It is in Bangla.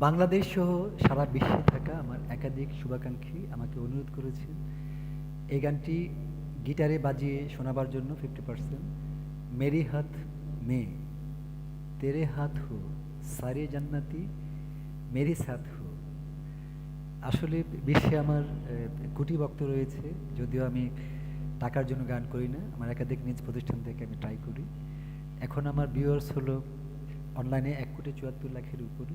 বাংলাদেশ সহ সারা বিশ্বে থাকা আমার একাধিক শুভাকাঙ্ক্ষী আমাকে অনুরোধ করেছেন এই গানটি গিটারে বাজিয়ে শোনাবার জন্য 50%। মেরি হাত মে তেরে হাত হো সারে জান্নাতি মেরি সাথ হো। আসলে বিশ্বে আমার কোটি ভক্ত রয়েছে, যদিও আমি টাকার জন্য গান করি না, আমার একাধিক নিজ প্রতিষ্ঠান থেকে আমি ট্রাই করি। এখন আমার ভিউয়ার্স হলো অনলাইনে 1,74,00,000-এর উপরে।